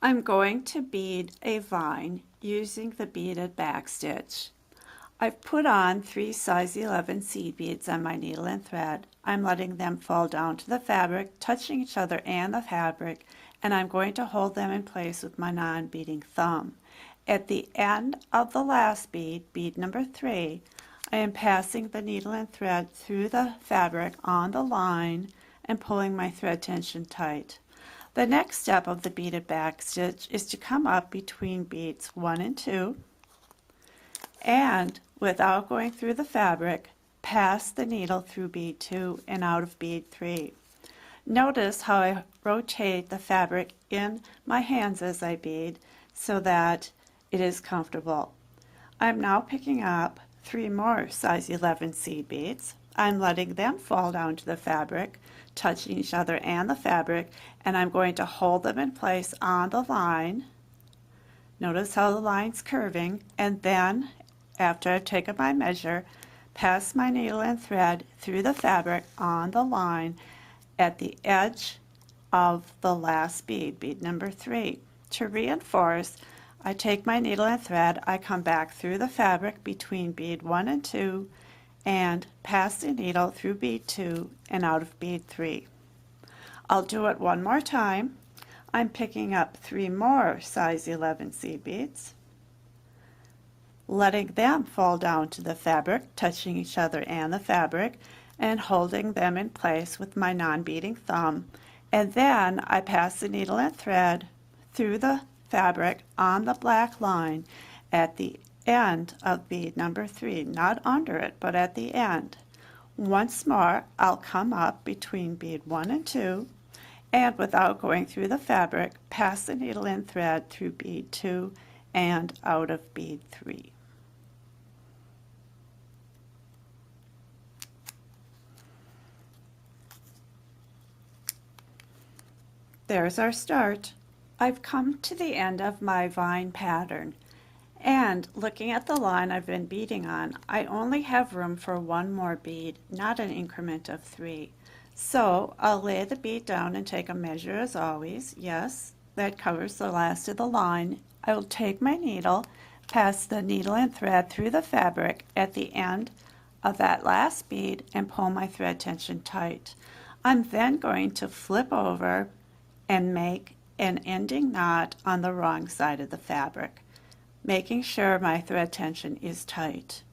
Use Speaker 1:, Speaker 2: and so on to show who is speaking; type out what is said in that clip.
Speaker 1: I'm going to bead a vine using the beaded back stitch. I've put on 3 size 11 seed beads on my needle and thread. I'm letting them fall down to the fabric, touching each other and the fabric, and I'm going to hold them in place with my non-beading thumb. At the end of the last bead, bead number 3, I am passing the needle and thread through the fabric on the line and pulling my thread tension tight. The next step of the beaded back stitch is to come up between beads 1 and 2 and, without going through the fabric, pass the needle through bead 2 and out of bead 3. Notice how I rotate the fabric in my hands as I bead so that it is comfortable. I'm now picking up 3 more size 11 seed beads. I'm letting them fall down to the fabric, touching each other and the fabric, and I'm going to hold them in place on the line. Notice how the line's curving, and then after I've taken my measure, pass my needle and thread through the fabric on the line at the edge of the last bead, bead number 3. To reinforce, I take my needle and thread, I come back through the fabric between bead 1 and 2 and pass the needle through bead 2 and out of bead 3. I'll do it one more time. I'm picking up 3 more size 11 seed beads, letting them fall down to the fabric, touching each other and the fabric, and holding them in place with my non-beading thumb. And then I pass the needle and thread through the fabric on the black line at the end of bead number 3, not under it, but at the end. Once more, I'll come up between bead 1 and 2, and without going through the fabric, pass the needle and thread through bead 2 and out of bead 3. There's our start. I've come to the end of my vine pattern, and looking at the line I've been beading on, I only have room for 1 more bead, not an increment of 3. So I'll lay the bead down and take a measure as always. Yes, that covers the last of the line. I will take my needle, pass the needle and thread through the fabric at the end of that last bead and pull my thread tension tight. I'm then going to flip over and make an ending knot on the wrong side of the fabric, making sure my thread tension is tight.